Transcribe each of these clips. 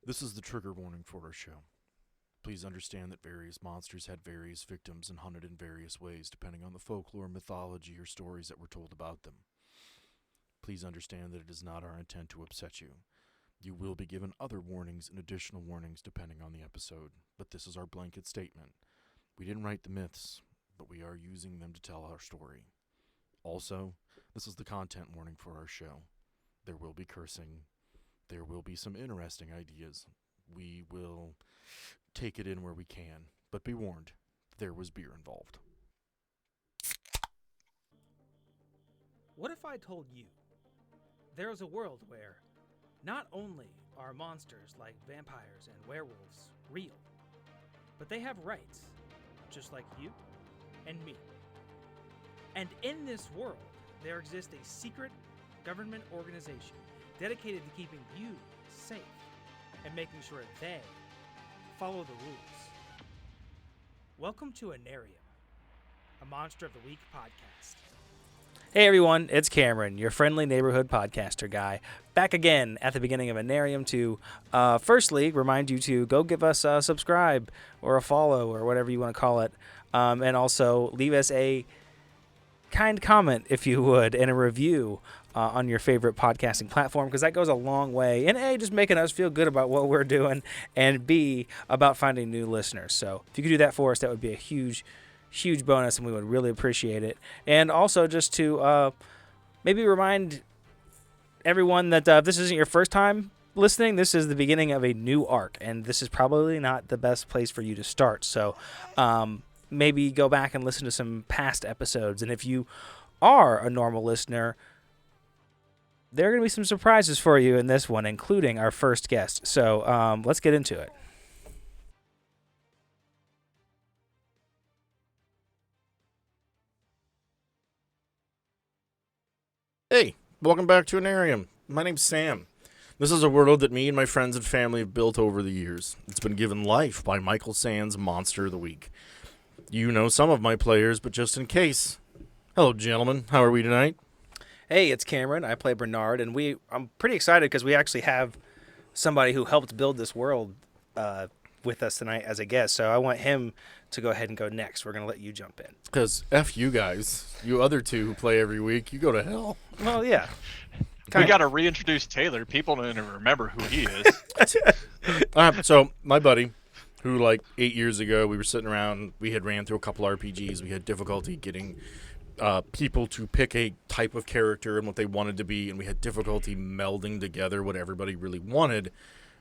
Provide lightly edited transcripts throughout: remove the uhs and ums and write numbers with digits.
This is the trigger warning for our show. Please understand that various monsters had various victims and hunted in various ways depending on the folklore, mythology, or stories that were told about them. Please understand that it is not our intent to upset you. You will be given other warnings and additional warnings depending on the episode, but this is our blanket statement. We didn't write the myths, but we are using them to tell our story. Also, this is the content warning for our show. There will be cursing. There will be some interesting ideas. We will take it in where we can, but be warned, there was beer involved. What if I told you there is a world where not only are monsters like vampires and werewolves real, but they have rights, just like you and me. And in this world, there exists a secret government organization dedicated to keeping you safe and making sure they follow the rules. Welcome to Anarium, a Monster of the Week podcast. Hey everyone, it's Cameron, your friendly neighborhood podcaster guy, back again at the beginning of Anarium to firstly remind you to go give us a subscribe or a follow or whatever you want to call it, and also leave us a kind comment, if you would, and a review on your favorite podcasting platform, because that goes a long way in A, just making us feel good about what we're doing, and B, about finding new listeners. So if you could do that for us, that would be a huge bonus, and we would really appreciate it. And also just to maybe remind everyone that if this isn't your first time listening, this is the beginning of a new arc, and this is probably not the best place for you to start. So maybe go back and listen to some past episodes. And if you are a normal listener, there are going to be some surprises for you in this one, including our first guest. So let's get into it. Hey, welcome back to Anarium. My name's Sam. This is a world that me and my friends and family have built over the years. It's been given life by Michael Sands' Monster of the Week. You know some of my players, but just in case. Hello, gentlemen. How are we tonight? Hey, it's Cameron. I play Bernard, and I'm pretty excited because we actually have somebody who helped build this world with us tonight as a guest. So I want him to go ahead and go next. We're going to let you jump in. Because F you guys. You other two who play every week, you go to hell. Well, yeah. We got to reintroduce Taylor. People don't even remember who he is. So my buddy, who like 8 years ago, we were sitting around, we had ran through a couple RPGs. We had difficulty getting people to pick a type of character and what they wanted to be, and we had difficulty melding together what everybody really wanted.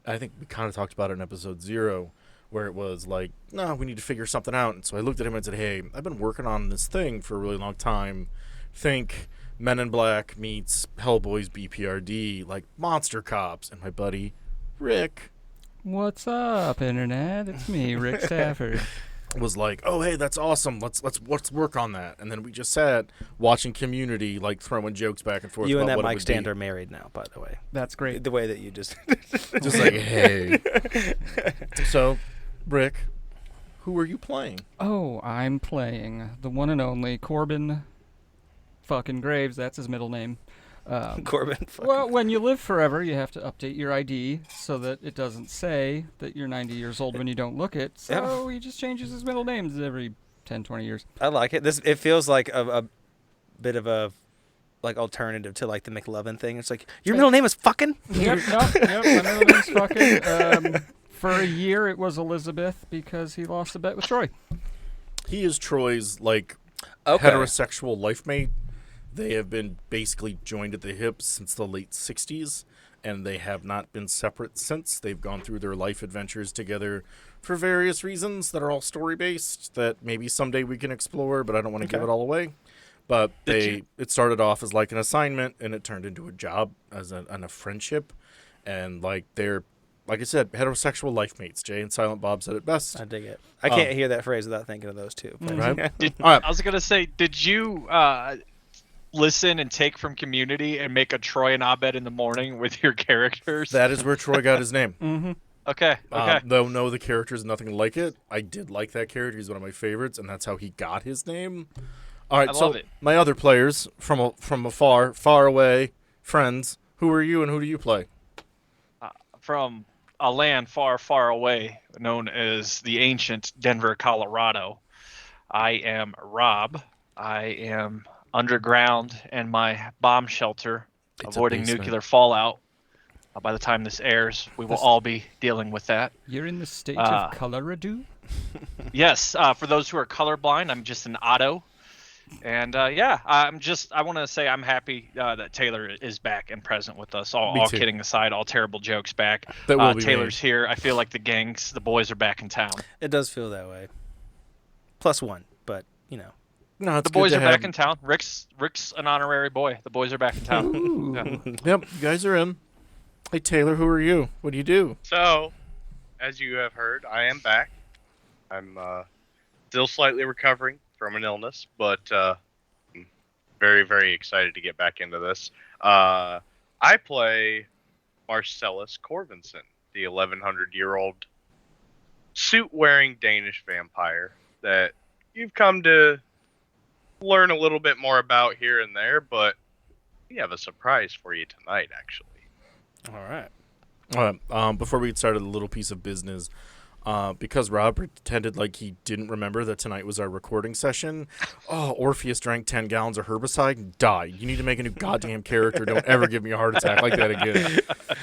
I think we kind of talked about it in episode 0, where it was like, no, we need to figure something out. And so I looked at him and said, hey, I've been working on this thing for a really long time. Think Men in Black meets Hellboy's BPRD, like Monster Cops. And my buddy, Rick, What's up, Internet? It's me, Rick Stafford. was like, oh, hey, that's awesome. Let's work on that. And then we just sat watching Community, like throwing jokes back and forth. You and about that what it mic would stand be. are married now, by the way. That's great. The way that you just... Just like, hey. So, Rick, who are you playing? Oh, I'm playing the one and only Corbin fucking Graves. That's his middle name. Corbin. Well, when you live forever, you have to update your ID so that it doesn't say that you're 90 years old when you don't look it. So he just changes his middle names every 10, 20 years. I like it. It feels like a bit of a like alternative to like the McLovin thing. It's like, your middle name is fucking? Yep, my middle name's fucking. For a year, it was Elizabeth because he lost a bet with Troy. He is Troy's, like, Okay. heterosexual life mate. They have been basically joined at the hip since the late 60s, and they have not been separate since. They've gone through their life adventures together for various reasons that are all story-based that maybe someday we can explore, but I don't want to give it all away. But it started off as like an assignment, and it turned into a job and a friendship. And like they're, like I said, heterosexual life mates. Jay and Silent Bob said it best. I dig it. I can't hear that phrase without thinking of those two. But Right? All right. I was going to say, did you listen and take from Community and make a Troy and Abed in the morning with your characters? That is where Troy got his name. Mm-hmm. Okay. Though no, the character is nothing like it. I did like that character. He's one of my favorites, and that's how he got his name. All right, I so love it. my other players from afar, far away, friends. Who are you, and who do you play? From a land far, far away known as the ancient Denver, Colorado. I am Rob. I am underground in my bomb shelter, It's a avoiding basement. nuclear fallout. By the time this airs, we will all be dealing with that. You're in the state Uh, of Colorado? Yes, for those who are colorblind, I'm just an Otto. And yeah, I want to say I'm happy that Taylor is back and present with us. Me All too. kidding aside, all terrible jokes back. That will be Taylor's here. I feel like the boys are back in town. It does feel that way. +1, but No, it's The good boys to are have... back in town. Rick's an honorary boy. The boys are back in town. Ooh. Yeah. Yep, you guys are in. Hey, Taylor, who are you? What do you do? So, as you have heard, I am back. I'm still slightly recovering from an illness, but I'm very, very excited to get back into this. I play Marcellus Corvinson, the 1100-year-old suit-wearing Danish vampire that you've come to learn a little bit more about here and there, but we have a surprise for you tonight, actually. All right. Before we get started, a little piece of business. Because Rob pretended like he didn't remember that tonight was our recording session. Oh, Orpheus drank 10 gallons of herbicide and died. You need to make a new goddamn character. Don't ever give me a heart attack like that again.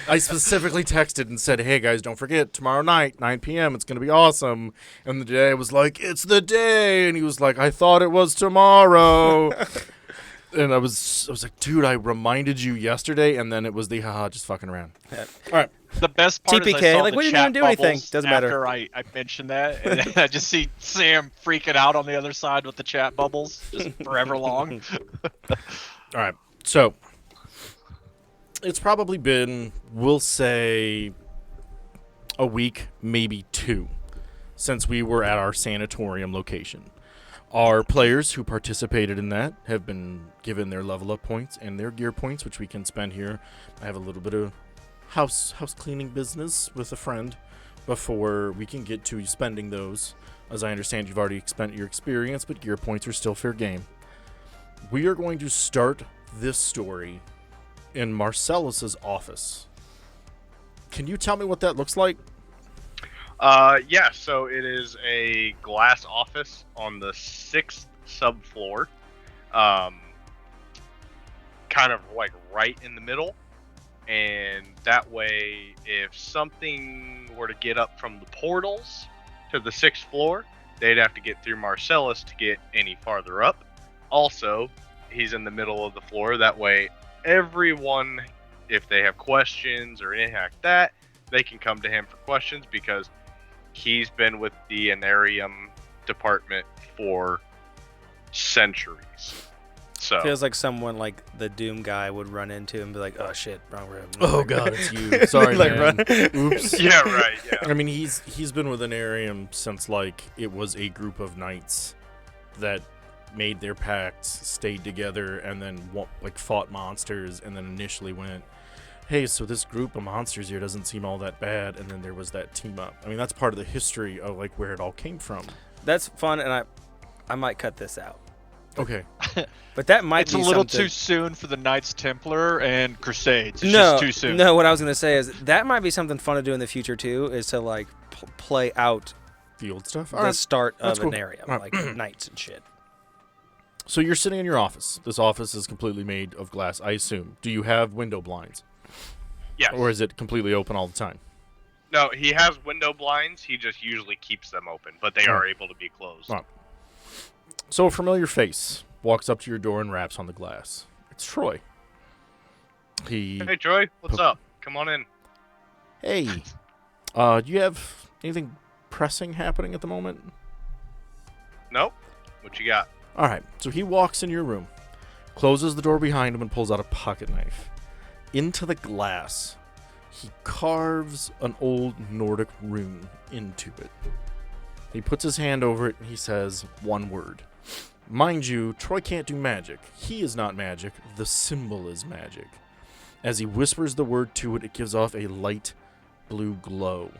I specifically texted and said, hey, guys, don't forget, tomorrow night, 9 p.m., it's going to be awesome. And the day was like, it's the day. And he was like, I thought it was tomorrow. And I was like, dude, I reminded you yesterday. And then it was the haha, just fucking around. All right. The best part is I TPK, saw like, the we didn't chat even do anything. bubbles Doesn't matter. after I mentioned that, and then I just see Sam freaking out on the other side with the chat bubbles just forever long. All right. So it's probably been, we'll say, a week, maybe 2, since we were at our sanatorium location. Our players who participated in that have been given their level up points and their gear points, which we can spend here. I have a little bit of house cleaning business with a friend before we can get to spending those. As I understand, you've already spent your experience, but gear points are still fair game. We are going to start this story in Marcellus's office. Can you tell me what that looks like? Yeah, so it is a glass office on the 6th subfloor. Kind of like right in the middle. And that way, if something were to get up from the portals to the 6th floor, they'd have to get through Marcellus to get any farther up. Also, he's in the middle of the floor. That way, everyone, if they have questions or anything like that, they can come to him for questions because he's been with the Anarium department for centuries. So feels like someone like the Doom guy would run into and be like, "Oh shit, wrong room." Oh god, it's you. Sorry, Like, man. run. Oops. yeah, right, yeah. I mean, he's been with Anarium since like it was a group of knights that made their pacts, stayed together, and then fought monsters, and then initially went, hey, so this group of monsters here doesn't seem all that bad, and then there was that team up. I mean, that's part of the history of like where it all came from. That's fun, and I might cut this out. Okay. But that might It's be a little something. too soon for the Knights Templar and Crusades. It's No, just too soon. no. What I was gonna say is that might be something fun to do in the future too. Is to like play out The old stuff. the All right. start That's of cool. an area, All right. like knights and shit. So you're sitting in your office. This office is completely made of glass, I assume. Do you have window blinds? Yes. Or is it completely open all the time? No, he has window blinds. He just usually keeps them open, but they are able to be closed. Oh. So a familiar face walks up to your door and raps on the glass. It's Troy. He... Hey, Troy, what's up? Come on in. Hey. Do you have anything pressing happening at the moment? Nope. What you got? All right. So he walks in your room, closes the door behind him, and pulls out a pocket knife. Into the glass, he carves an old Nordic rune into it. He puts his hand over it and he says one word. Mind you, Troy can't do magic. He is not magic. The symbol is magic. As he whispers the word to it, it gives off a light blue glow.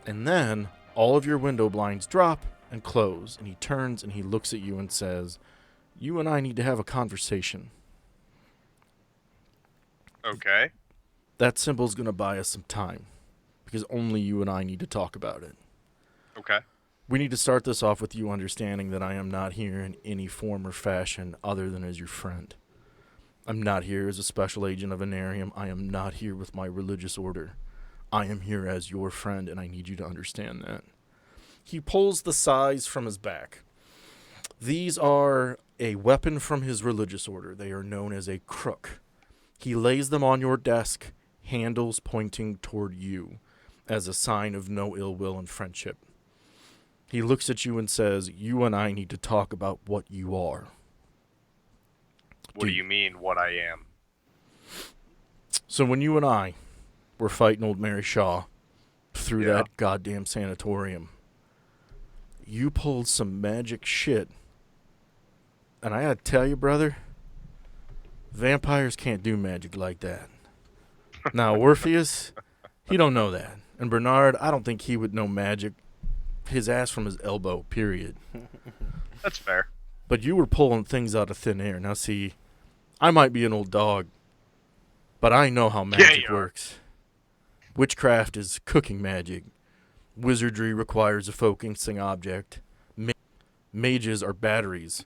And then all of your window blinds drop and close, and he turns and he looks at you and says, you and I need to have a conversation. Okay. That symbol's going to buy us some time. because only you and I need to talk about it. Okay. We need to start this off with you understanding that I am not here in any form or fashion other than as your friend. I'm not here as a special agent of Anarium. I am not here with my religious order. I am here as your friend, and I need you to understand that. He pulls the sais from his back. These are a weapon from his religious order. They are known as a crook. He lays them on your desk, handles pointing toward you, as a sign of no ill will and friendship. He looks at you and says, you and I need to talk about what you are. What do you mean, what I am? So when you and I were fighting old Mary Shaw through Yeah. that goddamn sanatorium, you pulled some magic shit. And I gotta tell you, brother, vampires can't do magic like that. Now, Orpheus, he don't know that. And Bernard, I don't think he would know magic. His ass from his elbow, period. That's fair. But you were pulling things out of thin air. Now, see, I might be an old dog, but I know how magic you are. works. Witchcraft is cooking magic. Wizardry requires a focusing object. Mages are batteries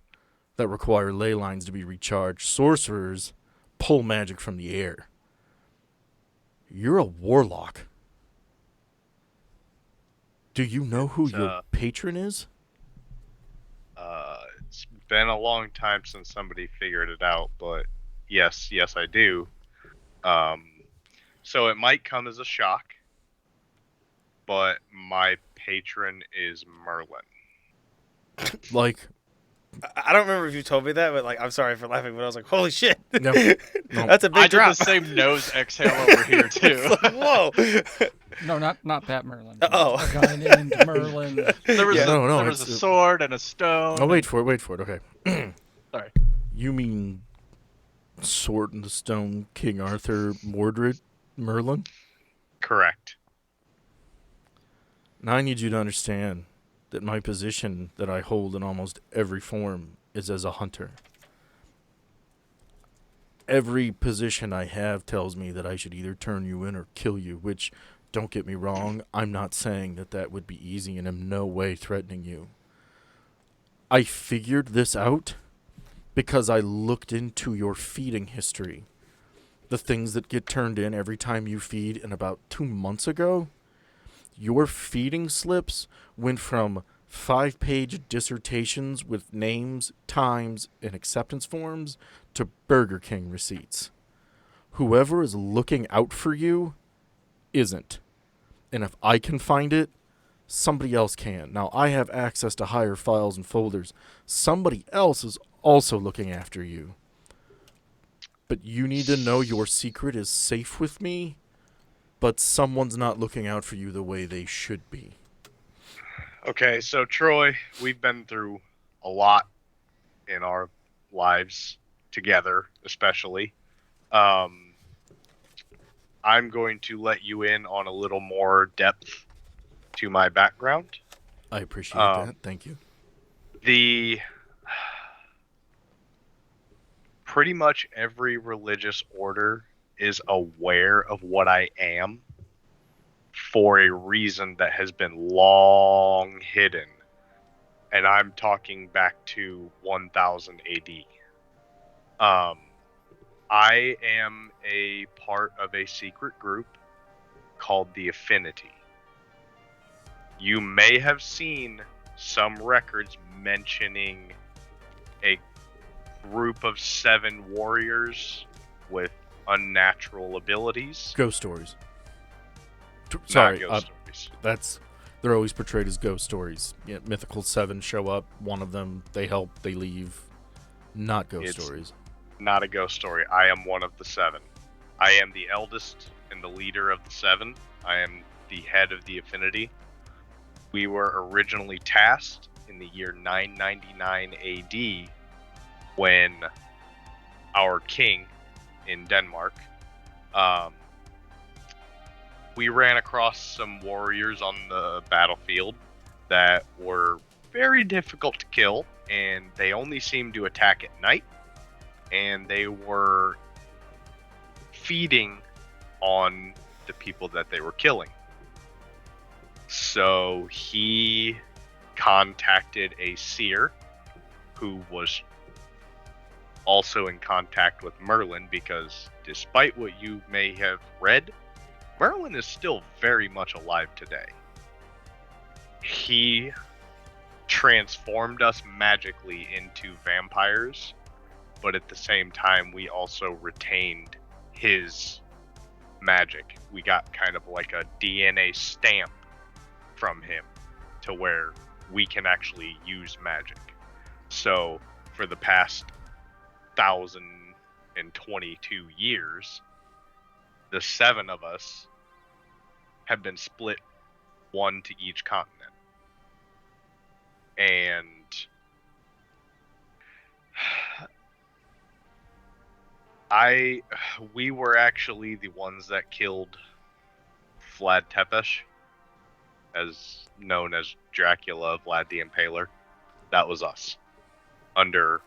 that require ley lines to be recharged. Sorcerers pull magic from the air. You're a warlock. Do you know who It's, your patron is? It's been a long time since somebody figured it out, but yes, I do. So it might come as a shock, but my patron is Merlin. Like, I don't remember if you told me that, but like, I'm sorry for laughing, but I was like, holy shit. no, That's a big I did drop. the same nose exhale over here too. Whoa. No, not that Merlin. Oh. A guy named Merlin. There was, Yeah. a, No, there was a it's- sword and a stone. Oh, wait for it. Okay. Sorry. You mean Sword in the Stone, King Arthur, Mordred, Merlin? Correct. Now I need you to understand that my position that I hold in almost every form is as a hunter. Every position I have tells me that I should either turn you in or kill you, which, don't get me wrong, I'm not saying that that would be easy and in no way threatening you. I figured this out because I looked into your feeding history. The things that get turned in every time you feed, and about 2 months ago, your feeding slips went from 5-page dissertations with names, times, and acceptance forms to Burger King receipts. Whoever is looking out for you isn't. And if I can find it, somebody else can. Now, I have access to higher files and folders. Somebody else is also looking after you. But you need to know your secret is safe with me, but someone's not looking out for you the way they should be. Okay, so Troy, we've been through a lot in our lives together, especially. I'm going to let you in on a little more depth to my background. I appreciate that. Thank you. Pretty much every religious order is aware of what I am for a reason that has been long hidden. And I'm talking back to 1000 AD. I am a part of a secret group called the Affinity. You may have seen some records mentioning a group of 7 warriors with unnatural abilities. Ghost stories. Not Sorry, ghost stories. they're always portrayed as ghost stories. Yeah, mythical 7 show up. One of them, they help, they leave. Not ghost It's stories. Not a ghost story. I am one of the 7. I am the eldest and the leader of the 7. I am the head of the Affinity. We were originally tasked in the year 999 AD when our king in Denmark, we ran across some warriors on the battlefield that were very difficult to kill, and they only seemed to attack at night, and they were feeding on the people that they were killing. So he contacted a seer who was also in contact with Merlin, because despite what you may have read, Merlin is still very much alive today. He transformed us magically into vampires, but at the same time we also retained his magic. We got kind of like a DNA stamp from him to where we can actually use magic. So for the past 1,022 years, the 7 of us have been split, 1 to each continent. And we were actually the ones that killed Vlad Tepes, as known as Dracula, Vlad the Impaler. That was us, under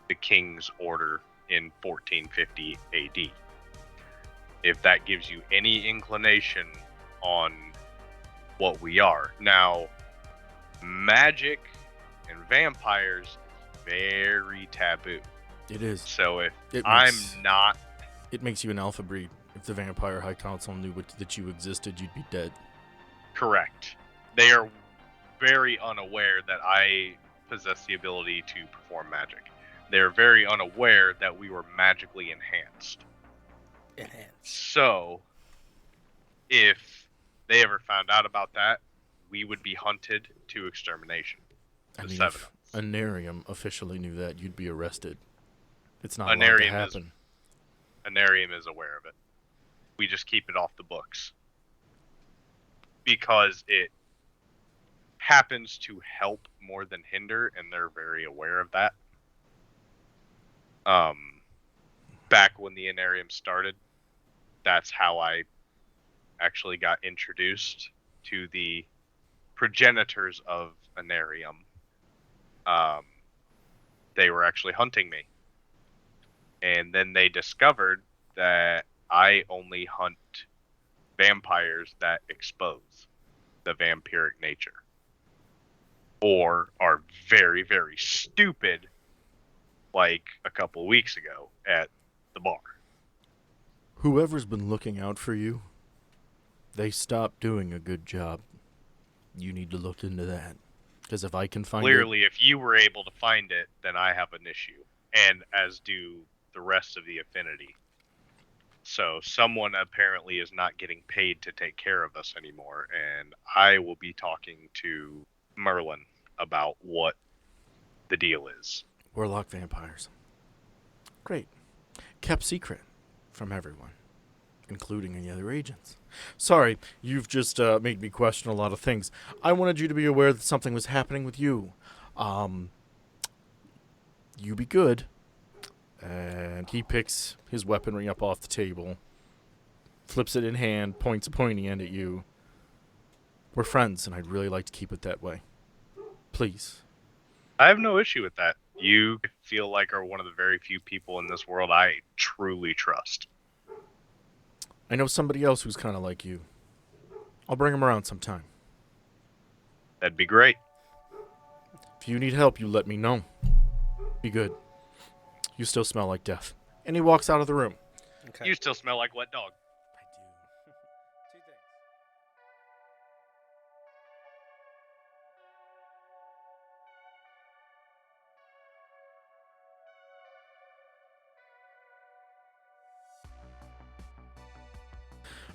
the king's order in 1450 AD. If that gives you any inclination on what we are. Now, magic and vampires is very taboo. It is. So if It I'm makes- not It makes you an alpha breed. If the Vampire High Council knew that you existed, you'd be dead. correct, they are very unaware that I possess the ability to perform magic. They're very unaware that we were magically enhanced. So, if they ever found out about that, we would be hunted to extermination. I The mean, 7 if of us. Anarium officially knew that, you'd be arrested. It's not allowed to Anarium happen. Anarium is aware of it. We just keep it off the books. Because it happens to help more than hinder, and they're very aware of that. Back when the Anarium started, that's how I actually got introduced to the progenitors of Anarium. They were actually hunting me. And then they discovered that I only hunt vampires that expose the vampiric nature, or are very, very stupid, like a couple of weeks ago at the bar. Whoever's been looking out for you, they stopped doing a good job. You need to look into that. Because if I can find Clearly, if you were able to find it, then I have an issue, and as do the rest of the affinity. So someone apparently is not getting paid to take care of us anymore, and I will be talking to Merlin about what the deal is. Warlock vampires. Great. Kept secret from everyone, including any other agents. Sorry, you've just made me question a lot of things. I wanted you to be aware that something was happening with you. You be good. And he picks his weaponry up off the table, flips it in hand, points a pointy end at you. We're friends, and I'd really like to keep it that way. Please. I have no issue with that. You feel like are one of the very few people in this world I truly trust. I know somebody else who's kind of like you. I'll bring him around sometime. That'd be great. If you need help, you let me know. Be good. You still smell like death. And he walks out of the room. Okay. You still smell like wet dog. I do. Two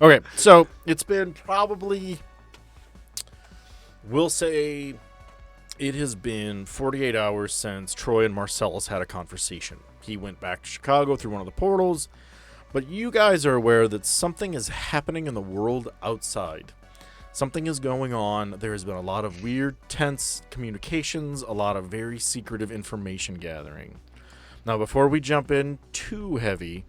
things. Okay, so it's been probably, we'll say, it has been 48 hours since Troy and Marcellus had a conversation. He went back to Chicago through one of the portals, but you guys are aware that something is happening in the world outside. Something is going on. There has been a lot of weird, tense communications, a lot of very secretive information gathering. Now, before we jump in too heavy,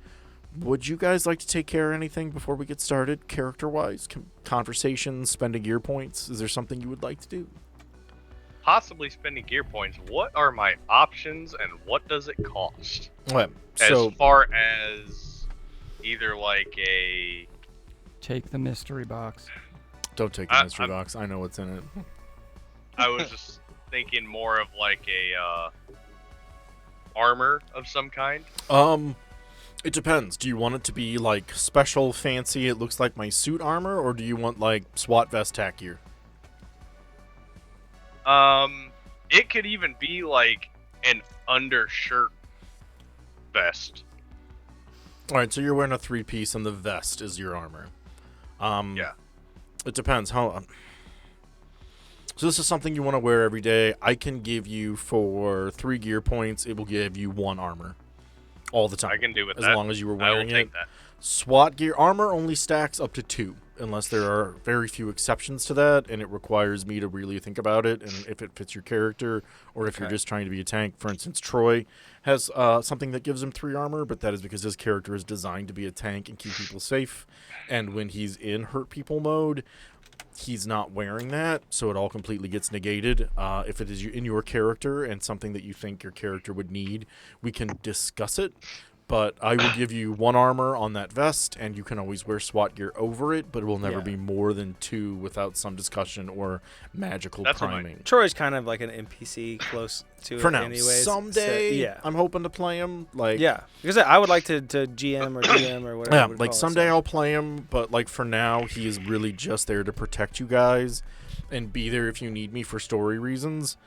would you guys like to take care of anything before we get started, character-wise? Conversations, spending gear points? Is there something you would like to do? Possibly spending gear points. What are my options, and what does it cost? Okay, so As far as either like a... Take the mystery box. Don't take the mystery box. I know what's in it. I was just thinking more of like a armor of some kind. It depends. Do you want it to be like special, fancy, it looks like my suit armor, or do you want like SWAT vest tack gear? It could even be like an undershirt vest. All right, so you're wearing a 3-piece, and the vest is your armor. Yeah. It depends how. So this is something you want to wear every day. I can give you for 3 gear points. It will give you 1 armor, all the time. I can do with as that. long as you were I will wearing take it. that. SWAT gear armor only stacks up to 2, unless there are very few exceptions to that, and it requires me to really think about it and if it fits your character, or if you're just trying to be a tank. For instance, Troy has something that gives him 3 armor, but that is because his character is designed to be a tank and keep people safe. And when he's in hurt people mode, he's not wearing that, so it all completely gets negated. If it is in your character and something that you think your character would need, we can discuss it. But I will give you 1 armor on that vest, and you can always wear SWAT gear over it, but it will never be more than 2 without some discussion or magical priming. Troy's kind of like an NPC close to For it now. anyways. Someday, So, I'm hoping to play him. Like, because I would like to GM or DM or whatever. yeah, you would like call it, someday so. I'll play him, but like for now, he is really just there to protect you guys and be there if you need me for story reasons.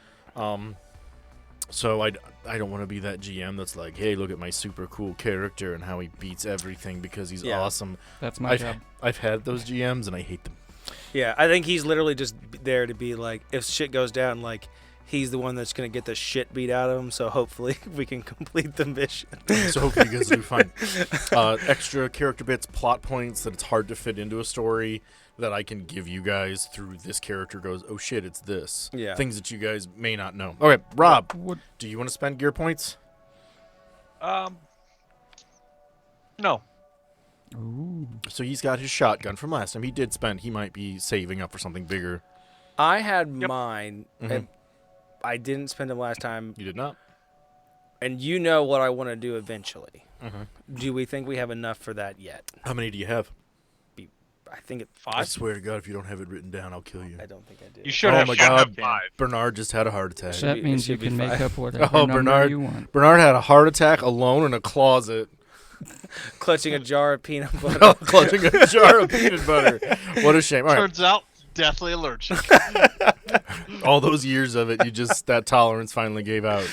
So I don't want to be that GM that's like, hey, look at my super cool character and how he beats everything because he's awesome. That's my job. I've had those GMs and I hate them. Yeah, I think he's literally just there to be like, if shit goes down, like, he's the one that's going to get the shit beat out of him, so hopefully we can complete the mission. So hopefully you guys will do fine. Extra character bits, plot points that it's hard to fit into a story that I can give you guys through this character goes, oh shit, it's this. Yeah. Things that you guys may not know. Okay, Rob, do you want to spend gear points? No. Ooh. So he's got his shotgun from last time. He did spend. He might be saving up for something bigger. I had mine, Mhm. and I didn't spend them last time, You did not? and you know what I want to do eventually. Mhm. Do we think we have enough for that yet? How many do you have? I think it. 5. I swear to God, if you don't have it written down, I'll kill you. I don't think I do. You should Oh have. my should have God. 5. Bernard just had a heart attack. So that be- means it you should be can make 5. up whatever Oh, number Bernard. you want. Bernard had a heart attack alone in a closet, Clutching a jar of peanut butter. clutching a jar of peanut butter. What a shame. All right. Turns out, deathly allergic. All those years of it, that tolerance finally gave out.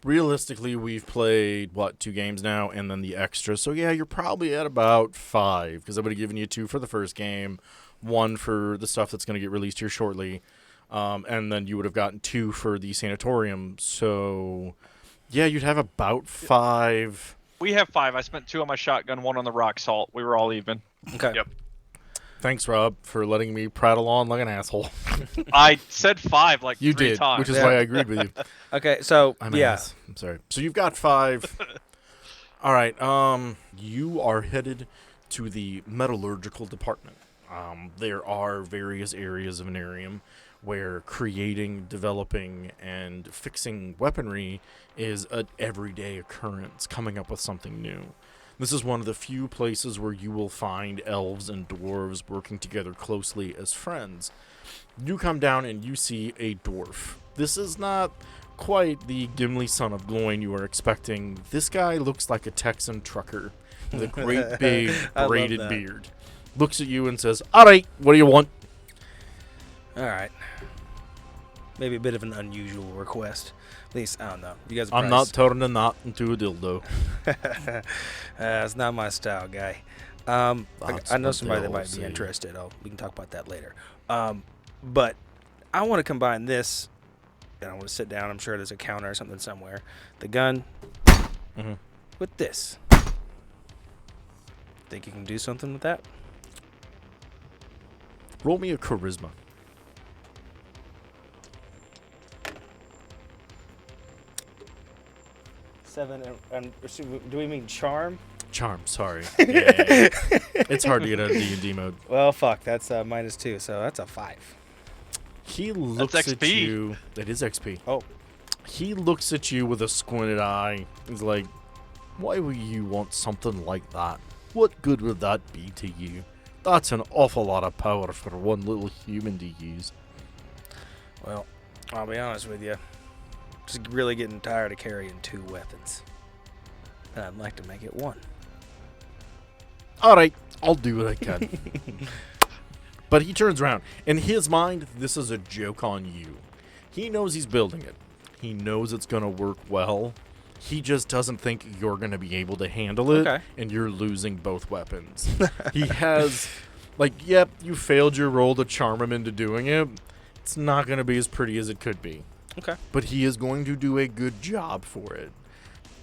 Realistically, we've played 2 games now, and then the extra. So yeah, you're probably at about 5 because I would have given you 2 for the first game, 1 for the stuff that's going to get released here shortly, and then you would have gotten 2 for the sanatorium. So yeah, you'd have about 5. We have 5. I spent 2 on my shotgun, 1 on the rock salt. We were all even. Okay. Yep. Thanks, Rob, for letting me prattle on like an asshole. I said 5 like You 3 did, times. which is why I agreed with you. Okay, so I'm yeah. ass. I'm sorry. So you've got 5. All right. You are headed to the metallurgical department. There are various areas of Anarium where creating, developing, and fixing weaponry is an everyday occurrence, coming up with something new. This is one of the few places where you will find elves and dwarves working together closely as friends. You come down and you see a dwarf. This is not quite the Gimli son of Gloin you are expecting. This guy looks like a Texan trucker with a great big I love braided that. beard. Looks at you and says, all right, what do you want? All right. Maybe a bit of an unusual request. At least, I don't know. You guys. I'm not turning a knot into a dildo. It's not my style, guy. I That's know what somebody that they'll might say. be interested. We can talk about that later. But I want to combine this. And I want to sit down. I'm sure there's a counter or something somewhere. The gun with this. Think you can do something with that? Roll me a charisma. 7 and do we mean charm? Charm, sorry. Yeah. It's hard to get out of D&D mode. Well, fuck. That's -2, so that's a 5. He looks That's at XP. you. That is XP. Oh. He looks at you with a squinted eye. He's like, why would you want something like that? What good would that be to you? That's an awful lot of power for one little human to use. Well, I'll be honest with you. Just really getting tired of carrying 2 weapons. And I'd like to make it 1. Alright, I'll do what I can. But he turns around. In his mind, this is a joke on you. He knows he's building it. He knows it's going to work well. He just doesn't think you're going to be able to handle it, Okay. and you're losing both weapons. He has, yep, you failed your role to charm him into doing it. It's not going to be as pretty as it could be. Okay. But he is going to do a good job for it.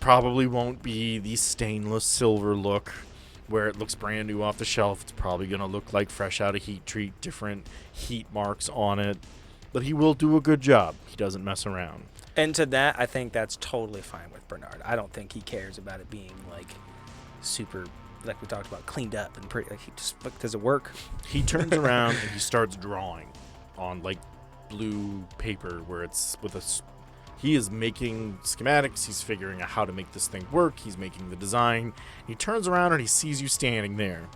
Probably won't be the stainless silver look where it looks brand new off the shelf. It's probably going to look like fresh out of heat treat, different heat marks on it. But he will do a good job. He doesn't mess around. And to that, I think that's totally fine with Bernard. I don't think he cares about it being, super, like we talked about, cleaned up and pretty. He just, does it work? He turns around and he starts drawing on, blue paper where it's with he is making schematics. He's figuring out how to make this thing work. He's making the design. He turns around and he sees you standing there.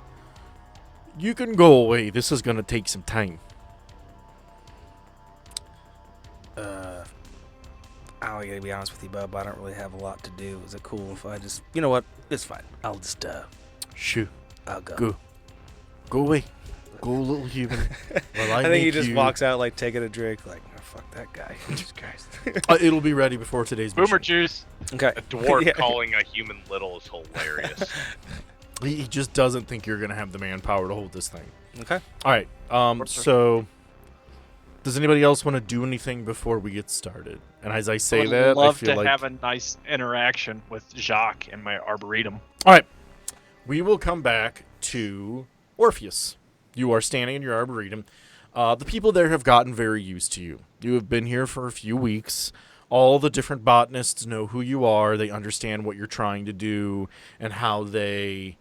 You can go away. This is going to take some time. I gotta be honest with you, bub. I don't really have a lot to do. Is it cool if I just... You know what? It's fine. I'll just, Shoo. I'll go. Go. Go away. Go, little human. Well, I think he just walks out, taking a drink, oh, fuck that guy. Jesus Christ. It'll be ready before today's Boomer mission. juice. Okay. A dwarf Yeah. calling a human little is hilarious. He just doesn't think you're going to have the manpower to hold this thing. Okay. All right. So, does anybody else want to do anything before we get started? And as I say Would that, I love feel to like... have a nice interaction with Jacques and my arboretum. All right. We will come back to Orpheus. You are standing in your arboretum. The people there have gotten very used to you. You have been here for a few weeks. All the different botanists know who you are. They understand what you're trying to do and how they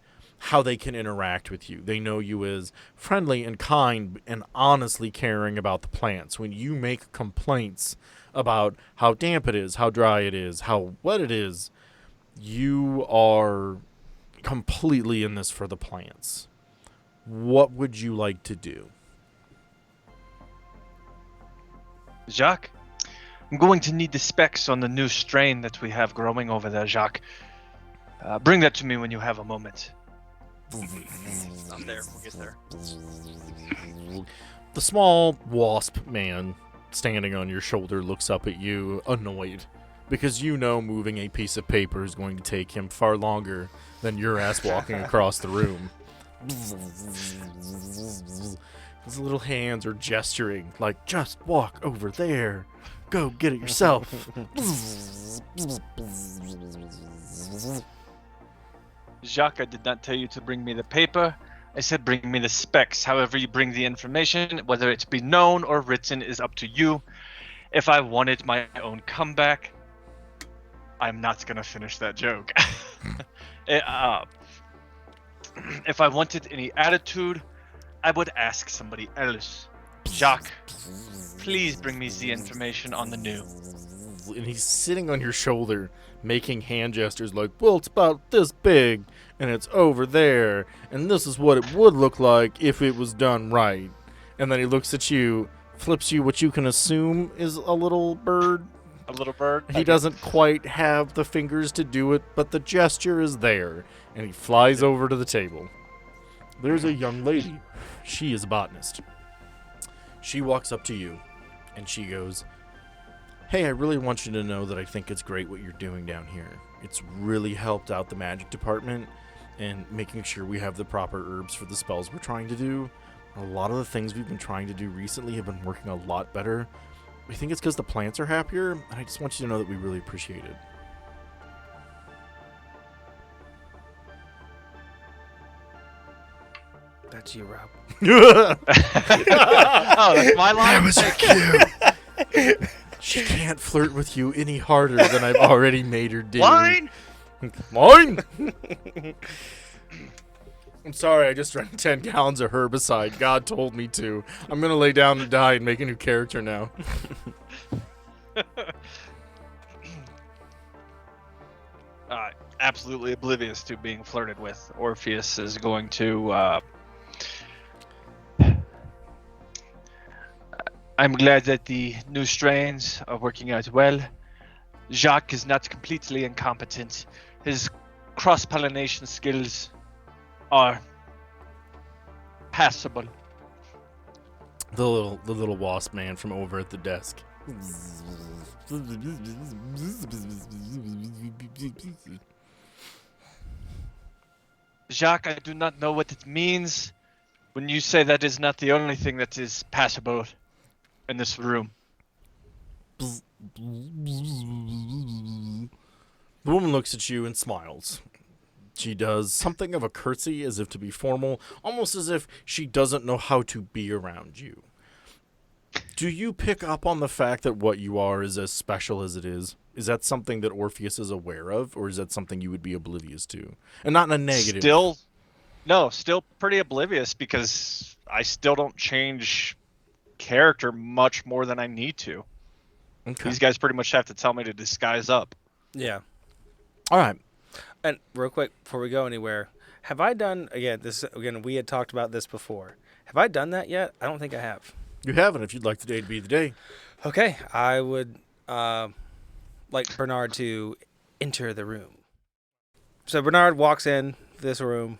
can interact with you. They know you as friendly and kind and honestly caring about the plants. When you make complaints about how damp it is, how dry it is, how wet it is, you are completely in this for the plants. What would you like to do? Jacques, I'm going to need the specs on the new strain that we have growing over there, Jacques. Bring that to me when you have a moment. I'm there. We'll get there. The small wasp man standing on your shoulder looks up at you, annoyed, because you know moving a piece of paper is going to take him far longer than your ass walking across the room. His little hands are gesturing, like, just walk over there. Go get it yourself. Jacques, I did not tell you to bring me the paper. I said bring me the specs. However you bring the information, whether it be known or written, is up to you. If I wanted my own comeback, I'm not going to finish that joke. If I wanted any attitude, I would ask somebody else. Jacques, please bring me the information on the new. And he's sitting on your shoulder, making hand gestures like, well, it's about this big, and it's over there, and this is what it would look like if it was done right. And then he looks at you, flips you what you can assume is a little bird. A little bird? He doesn't quite have the fingers to do it, but the gesture is there, and he flies over to the table. There's a young lady. She is a botanist. She walks up to you, and she goes, hey, I really want you to know that I think it's great what you're doing down here. It's really helped out the magic department and making sure we have the proper herbs for the spells we're trying to do. A lot of the things we've been trying to do recently have been working a lot better. We think it's because the plants are happier, and I just want you to know that we really appreciate it. That's you, Rob. Oh, that's my line? That was her cue. She can't flirt with you any harder than I've already made her do. Line! Mine? I'm sorry, I just drank 10 gallons of herbicide. God told me to. I'm going to lay down and die and make a new character now. Absolutely oblivious to being flirted with, Orpheus is going to I'm glad that the new strains are working out well. Jacques is not completely incompetent. His cross-pollination skills are passable. The little wasp man from over at the desk. Jacques, I do not know what it means when you say that is not the only thing that is passable in this room. The woman looks at you and smiles. She does something of a curtsy as if to be formal, almost as if she doesn't know how to be around you. Do you pick up on the fact that what you are is as special as it is? Is that something that Orpheus is aware of, or is that something you would be oblivious to? And not in a negative. Still pretty oblivious because I still don't change character much more than I need to. Okay. These guys pretty much have to tell me to disguise up. Yeah. All right. And real quick, before we go anywhere, have I done, again, we had talked about this before. Have I done that yet? I don't think I have. You haven't. If you'd like today to be the day. Okay. I would like Bernard to enter the room. So Bernard walks in this room,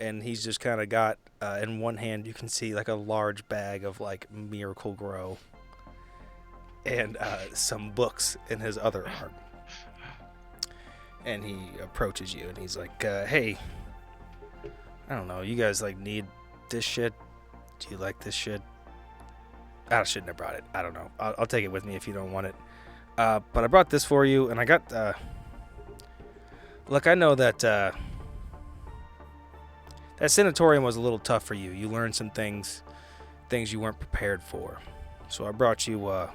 and he's just kind of got, in one hand, you can see like a large bag of like Miracle Grow and some books in his other arm. And he approaches you, and he's like, hey, I don't know, you guys, like, need this shit? Do you like this shit? I shouldn't have brought it. I don't know. I'll take it with me if you don't want it. But I brought this for you, and I got, look, I know that, that sanatorium was a little tough for you. You learned some things you weren't prepared for. So I brought you,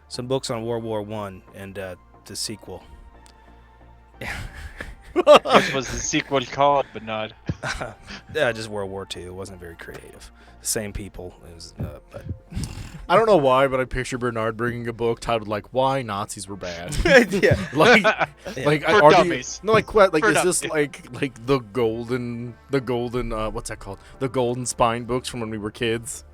some books on World War I and, the sequel. What was the sequel called, Bernard? Just World War II. It wasn't very creative. Same people. It was, but I don't know why, but I picture Bernard bringing a book titled like "Why Nazis Were Bad." yeah. like For are dummies. No, like what? Like For is this dummies. like the golden what's that called? The golden spine books from when we were kids.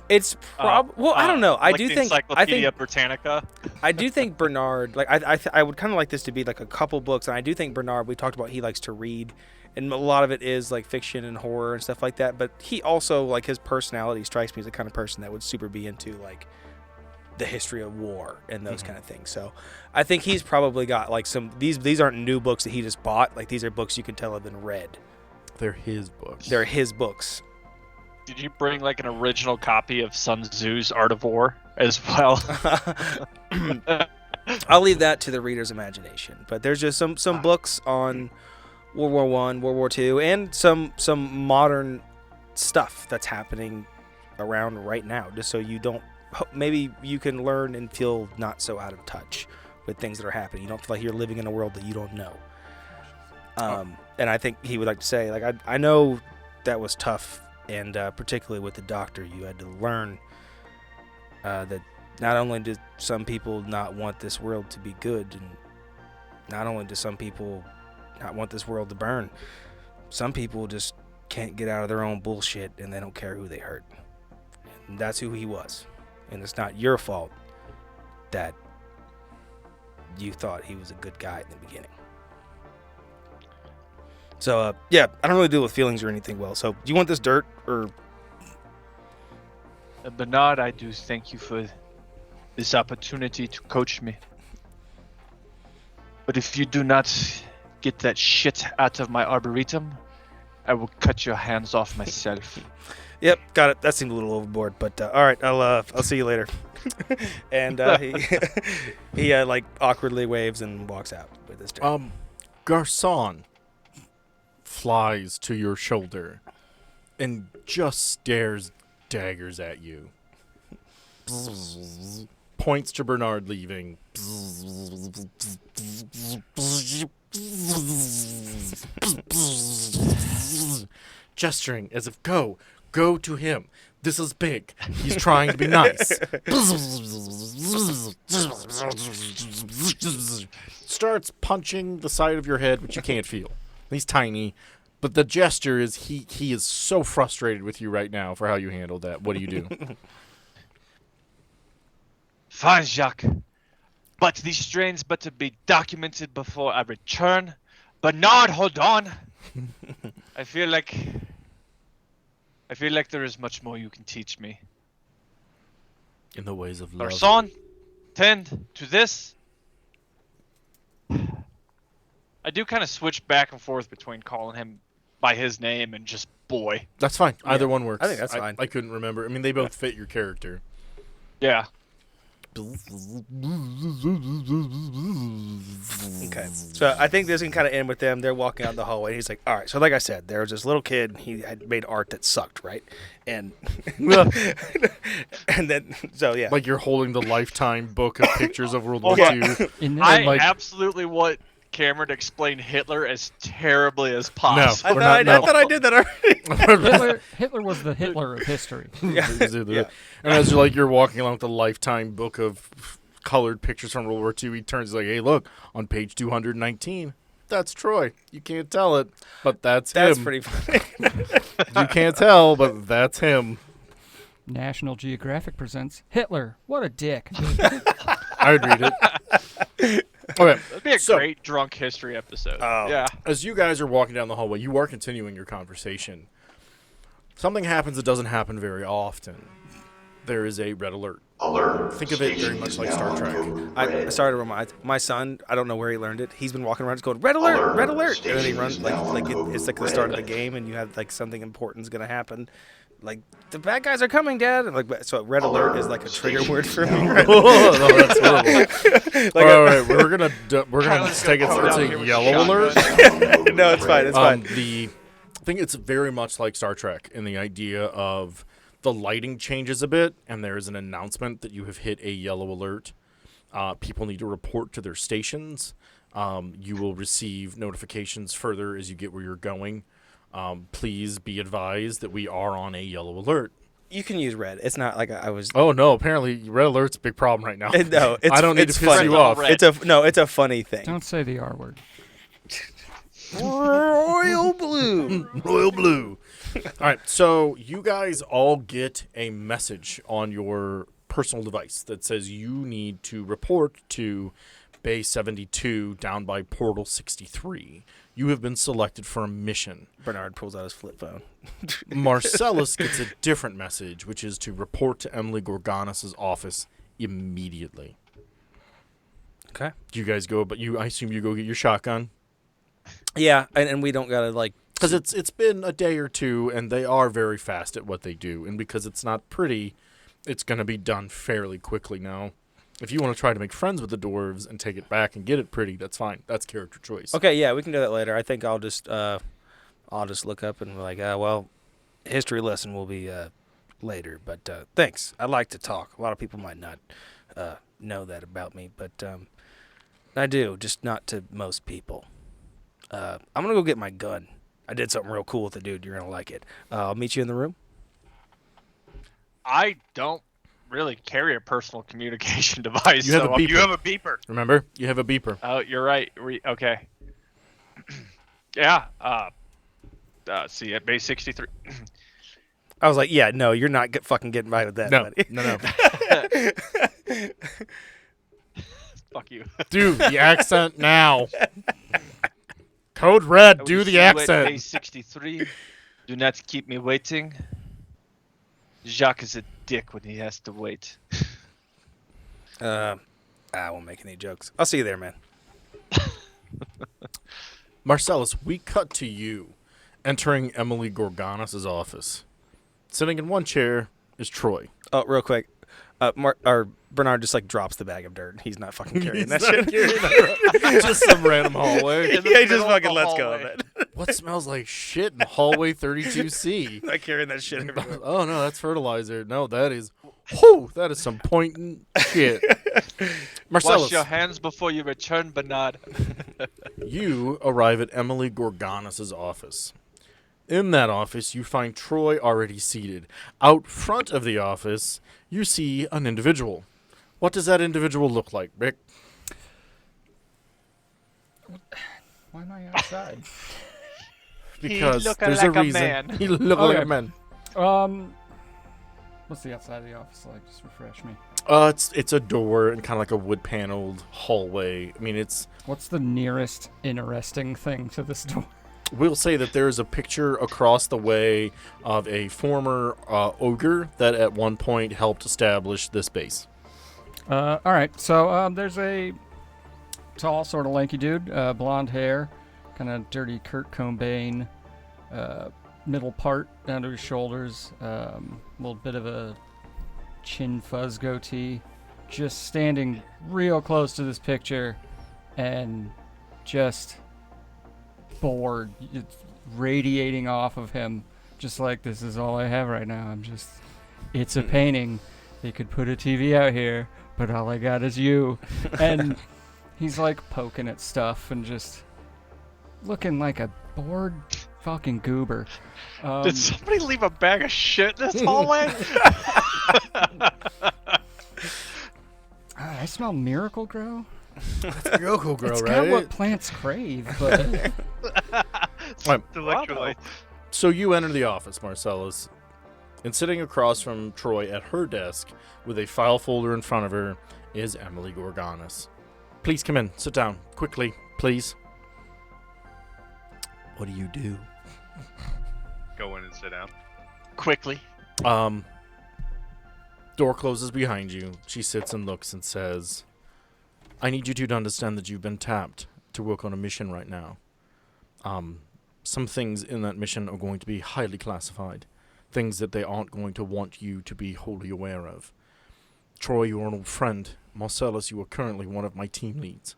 It's well, I don't know. I like do the think Encyclopedia Britannica. I do think Bernard, like I would kind of like this to be like a couple books, and I do think Bernard, we talked about, he likes to read, and a lot of it is like fiction and horror and stuff like that. But he also, like, his personality strikes me as the kind of person that would super be into like the history of war and those kind of things. So I think he's probably got like some these aren't new books that he just bought. Like, these are books you can tell have been read. They're his books. They're his books. Did you bring like an original copy of Sun Tzu's Art of War as well? I'll leave that to the reader's imagination. But there's just some books on World War I, World War II, and some modern stuff that's happening around right now, just so you don't, maybe you can learn and feel not so out of touch with things that are happening. You don't feel like you're living in a world that you don't know. And I think he would like to say, like, I know that was tough, and particularly with the doctor, you had to learn that not only do some people not want this world to be good, and not only do some people not want this world to burn, some people just can't get out of their own bullshit, and they don't care who they hurt. And that's who he was. And it's not your fault that you thought he was a good guy in the beginning. So, yeah, I don't really deal with feelings or anything well. So, do you want this dirt, or? Bernard, I do thank you for this opportunity to coach me. But if you do not get that shit out of my arboretum, I will cut your hands off myself. Yep, got it. That seemed a little overboard, but all right, I'll see you later. And he like awkwardly waves and walks out with his dirt. Garçon flies to your shoulder and just stares daggers at you. Points to Bernard leaving. Gesturing as if go to him. This is big. He's trying to be nice. Starts punching the side of your head, which you can't feel. He's tiny, but the gesture is he is so frustrated with you right now for how you handled that. What do you do? Fine, Jacques. But these strains better be documented before I return. Bernard, hold on. I feel like there is much more you can teach me. In the ways of love. Garçon, tend to this. I do kind of switch back and forth between calling him by his name and just boy. That's fine. Either one works. I think that's fine. I couldn't remember. I mean, they both fit your character. Yeah. Okay. So I think this can kind of end with them. They're walking out the hallway. He's like, all right. So like I said, there was this little kid. He had made art that sucked, right? And and then, so yeah. Like you're holding the Lifetime book of pictures of World War Okay. II. In I there, like- absolutely want Cameron to explain Hitler as terribly as possible. We're not- no. I thought I did that already. Hitler was the Hitler of history. Yeah. And as you're walking along with the Lifetime book of colored pictures from World War II, he turns like, hey, look, on page 219, that's Troy. You can't tell it, but that's him. That's pretty funny. You can't tell, but that's him. National Geographic presents Hitler. What a dick. I would read it. Okay, That'd be a So- great drunk history episode. Oh. Yeah. as you guys are walking down the hallway, you are continuing your conversation. Something happens that doesn't happen very often. There is a red alert. Think of it very much like Star Trek. I started to remind my son. I don't know where he learned it. He's been walking around just going red alert, red alert, and then he runs it's like the start of the game, and you have like something important's gonna happen. Like the bad guys are coming, Dad. And like so, red alert is like a trigger word for me. Right? Oh, no, that's horrible. Like all right, we're gonna Kylan's take it. gonna It's come a down here with yellow a alert. shotgun. No, it's fine. It's fine. I think it's very much like Star Trek in the idea of the lighting changes a bit, and there is an announcement that you have hit a yellow alert. People need to report to their stations. You will receive notifications further as you get where you're going. Please be advised that we are on a yellow alert. You can use red. It's not like I was. Oh no! Apparently, red alert's a big problem right now. No, it's, I don't need it's to piss funny. you off. Red. It's a funny thing. Don't say the R word. Royal blue. Royal blue. All right, so you guys all get a message on your personal device that says you need to report to Bay 72 down by Portal 63. You have been selected for a mission. Bernard pulls out his flip phone. Marcellus gets a different message, which is to report to Emily Gorganas' office immediately. Okay. You guys go, but I assume you go get your shotgun. Yeah, and we don't gotta like. Because it's been a day or two, and they are very fast at what they do. And because it's not pretty, it's going to be done fairly quickly now. If you want to try to make friends with the dwarves and take it back and get it pretty, that's fine. That's character choice. Okay, yeah, we can do that later. I think I'll just look up and be like, well, history lesson will be later. But thanks. I like to talk. A lot of people might not know that about me, but I do, just not to most people. I'm gonna go get my gun. I did something real cool with it, dude. You're gonna like it. I'll meet you in the room. I don't really carry a personal communication device. You have a so beeper. You have a beeper. Remember? You have a beeper. Oh, you're right. Okay. Yeah. See at Bay 63. I was like, yeah, no, you're not fucking getting by with that, No, buddy. no. Fuck you. Do the accent now. Code Red, I do wish the you at Bay accent. 63. Do not keep me waiting. Jacques is a dick when he has to wait. I won't make any jokes. I'll see you there, man. Marcellus, we cut to you entering Emily Gorganas' office. Sitting in one chair is Troy. Oh, real quick. Bernard just like drops the bag of dirt. He's not fucking carrying that He's not shit. carrying that. Just some random hallway. In the Yeah, he just middle of fucking the lets go of hallway. it. What smells like shit in hallway 32C? Not carrying that shit everywhere. Oh no, that's fertilizer. No, that is, whoo, that is some pointing shit. Marcellus, Wash your hands before you return, Bernard. you arrive at Emily Gorganas' office. In that office, you find Troy already seated. Out front of the office, you see an individual. What does that individual look like, Rick? Why am I outside? Because look there's like a a reason. man. He look like a Okay. man. What's the outside of the office like? Just refresh me. It's a door and kind of like a wood paneled hallway. I mean, What's the nearest interesting thing to this door? we'll say that there is a picture across the way of a former ogre that at one point helped establish this base. All right. So there's a tall, sort of lanky dude, blonde hair, kind of dirty Kurt Cobain, middle part down to his shoulders, a little bit of a chin fuzz goatee, just standing real close to this picture and just bored. It's radiating off of him, just like, this is all I have right now. It's a painting. They could put a TV out here, but all I got is you. And he's like poking at stuff and just looking like a bored fucking goober. Did somebody leave a bag of shit in this hallway? I smell Miracle Grow. Miracle Grow, It's right? got what plants crave, but Electrolyte. So you enter the office, Marcellus, and sitting across from Troy at her desk with a file folder in front of her is Emily Gorganis. Please come in. Sit down. Quickly, please. What do you do? Go in and sit down. Quickly. Door closes behind you. She sits and looks and says, I need you two to understand that you've been tapped to work on a mission right now. Some things in that mission are going to be highly classified. Things that they aren't going to want you to be wholly aware of. Troy, you're an old friend. Marcellus, you are currently one of my team leads.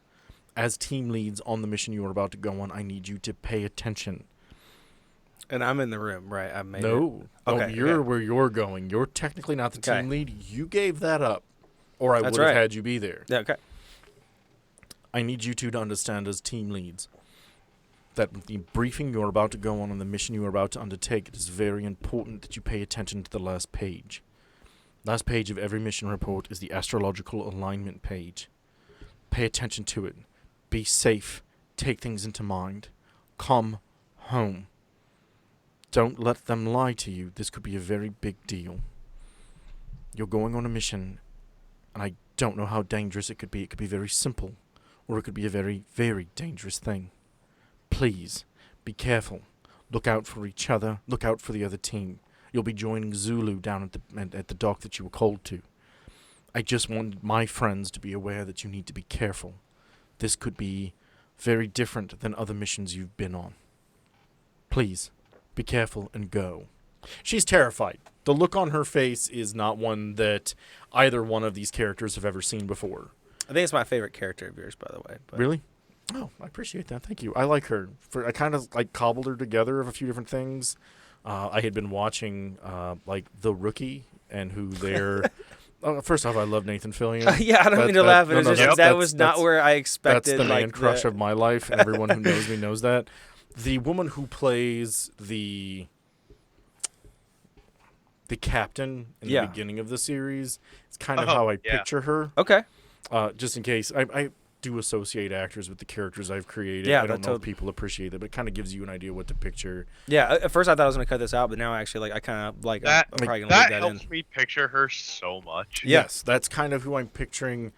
As team leads on the mission you are about to go on, I need you to pay attention. And I'm in the room, right? I made No, it. Okay, you're okay. where you're going. You're technically not the Okay. team lead. You gave that up, or I That's would have right. had you be there. Yeah, okay. I need you two to understand as team leads that with the briefing you're about to go on and the mission you are about to undertake, it is very important that you pay attention to the last page. Last page of every mission report is the astrological alignment page. Pay attention to it. Be safe. Take things into mind. Come home. Don't let them lie to you. This could be a very big deal. You're going on a mission, and I don't know how dangerous it could be. It could be very simple, or it could be a very, very dangerous thing. Please, be careful. Look out for each other. Look out for the other team. You'll be joining Zulu down at the dock that you were called to. I just want my friends to be aware that you need to be careful. This could be very different than other missions you've been on. Please, be careful and go. She's terrified. The look on her face is not one that either one of these characters have ever seen before. I think it's my favorite character of yours, by the way. But. Really? Oh, I appreciate that. Thank you. I like her. I kind of like cobbled her together of a few different things. I had been watching like The Rookie and who they're. First off, I love Nathan Fillion. Yeah, I don't mean to laugh, but that was not that's- where I expected. That's the man crush the, of my life, and everyone who knows me knows that. The woman who plays the captain in the beginning of the series is kind of how I picture her. Okay. Just in case. I do associate actors with the characters I've created. Yeah, I don't know if people appreciate that, but it kind of gives you an idea what to picture. Yeah, at first I thought I was going to cut this out, but now actually, I kind of like That- I'm probably going to That leave that helps in. me picture her so much. Yes, that's kind of who I'm picturing.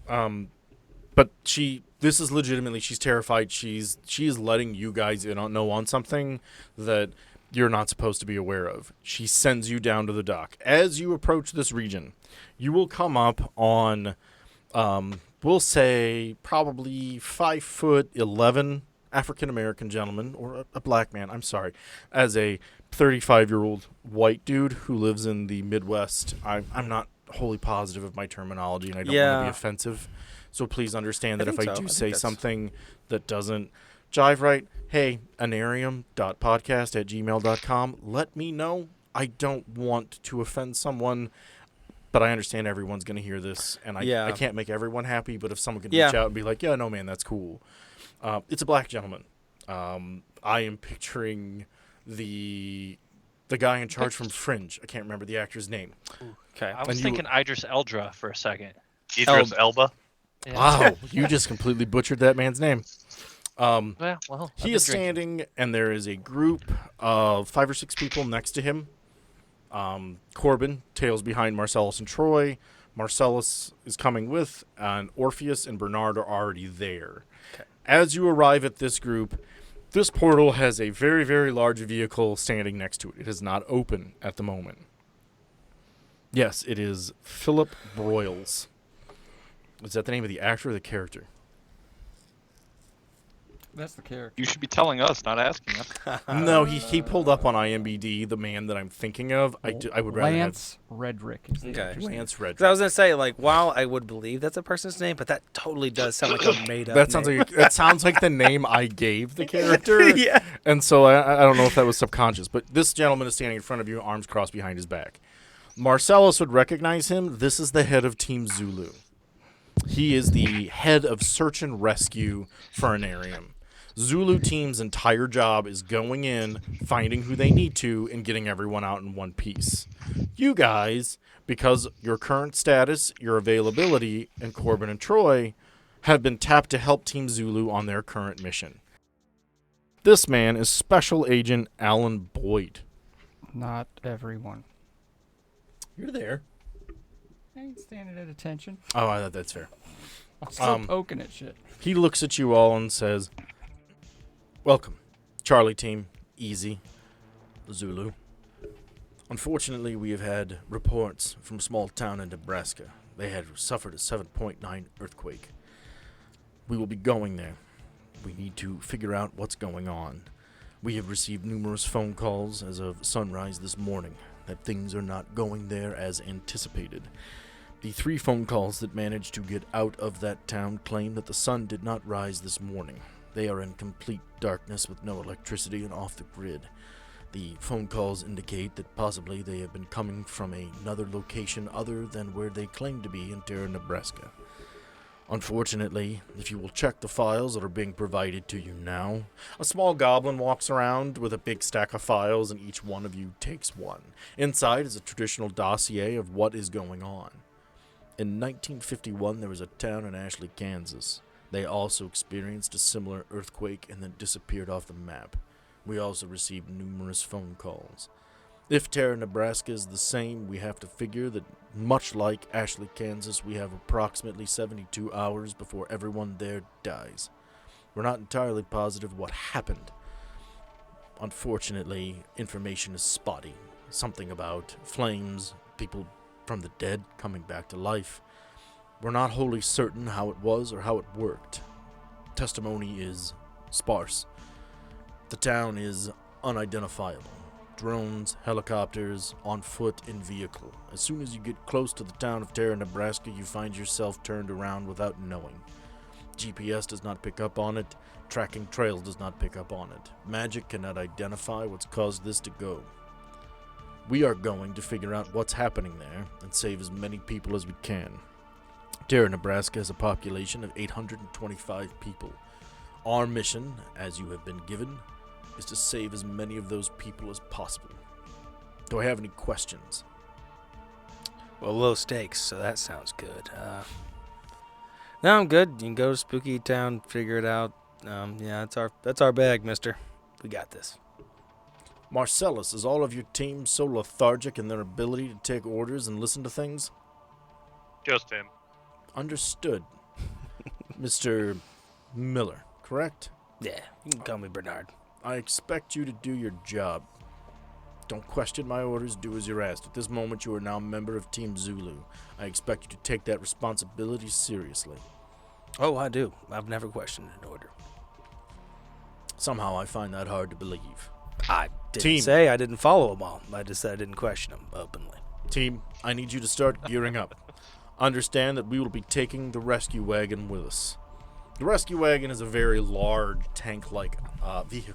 But this is legitimately, she's terrified. She is letting you guys know on something that you're not supposed to be aware of. She sends you down to the dock. As you approach this region, you will come up on, we'll say, probably 5'11" African-American gentleman, or a black man, I'm sorry, as a 35-year-old white dude who lives in the Midwest. I'm not wholly positive of my terminology, and I don't want to be offensive. So please understand that if I do say something that doesn't jive right, hey, anarium.podcast@gmail.com. Let me know. I don't want to offend someone, but I understand everyone's going to hear this, and I can't make everyone happy, but if someone can reach out and be like, yeah, no, man, that's cool. It's a black gentleman. I am picturing the guy in charge from Fringe. I can't remember the actor's name. Okay. I was thinking Idris Eldra for a second. Idris Elba. Yeah. Wow, you just completely butchered that man's name. Well, He is standing, and there is a group of 5 or 6 people next to him. Corbin tails behind Marcellus and Troy. Marcellus is coming with, and Orpheus and Bernard are already there. Okay. As you arrive at this group, this portal has a very, very large vehicle standing next to it. It is not open at the moment. Yes, it is Philip Broyles. Is that the name of the actor or the character? That's the character. You should be telling us, not asking us. No, he pulled up on IMDb the man that I'm thinking of. I would rather Lance Redrick is the Okay. actor's name. Lance Redrick. 'Cause I was gonna say, like, while I would believe that's a person's name, but that totally does sound like a made up. That sounds like the name I gave the character. Yeah. And so I don't know if that was subconscious, but this gentleman is standing in front of you, arms crossed behind his back. Marcellus would recognize him. This is the head of Team Zulu. He is the head of search and rescue for Anarium. Zulu team's entire job is going in, finding who they need to, and getting everyone out in one piece. You guys, because your current status, your availability, and Corbin and Troy have been tapped to help Team Zulu on their current mission. This man is Special Agent Alan Boyd. Not everyone. You're there. I ain't standing at attention. Oh, that's fair. I'm still poking at shit. He looks at you all and says, "Welcome, Charlie Team, Easy, Zulu. Unfortunately, we have had reports from a small town in Nebraska. They had suffered a 7.9 earthquake. We will be going there. We need to figure out what's going on. We have received numerous phone calls as of sunrise this morning that things are not going there as anticipated. The 3 phone calls that managed to get out of that town claim that the sun did not rise this morning. They are in complete darkness with no electricity and off the grid. The phone calls indicate that possibly they have been coming from another location other than where they claim to be in Terra, Nebraska. Unfortunately, if you will check the files that are being provided to you now, a small goblin walks around with a big stack of files and each one of you takes one. Inside is a traditional dossier of what is going on. In 1951, there was a town in Ashley, Kansas. They also experienced a similar earthquake and then disappeared off the map. We also received numerous phone calls. If Terra, Nebraska is the same, we have to figure that, much like Ashley, Kansas, we have approximately 72 hours before everyone there dies. We're not entirely positive what happened. Unfortunately, information is spotty. Something about flames, people from the dead coming back to life. We're not wholly certain how it was or how it worked. Testimony is sparse. The town is unidentifiable. Drones, helicopters, on foot, in vehicle. As soon as you get close to the town of Terra, Nebraska, you find yourself turned around without knowing. GPS does not pick up on it. Tracking trails does not pick up on it. Magic cannot identify what's caused this to go. We are going to figure out what's happening there and save as many people as we can. Terra, Nebraska has a population of 825 people. Our mission, as you have been given, is to save as many of those people as possible. Do I have any questions? Well, low stakes, so that sounds good. No, I'm good. You can go to Spooky Town, figure it out. Yeah, that's our bag, mister. We got this. Marcellus, is all of your team so lethargic in their ability to take orders and listen to things? Just him. Understood. Mr. Miller, correct? Yeah, you can call me Bernard. I expect you to do your job. Don't question my orders, do as you're asked. At this moment, you are now a member of Team Zulu. I expect you to take that responsibility seriously. Oh, I do. I've never questioned an order. Somehow I find that hard to believe. I didn't Team. say I didn't follow them all. I just said I didn't question them openly. Team, I need you to start gearing up. Understand that we will be taking the rescue wagon with us. The rescue wagon is a very large tank-like vehicle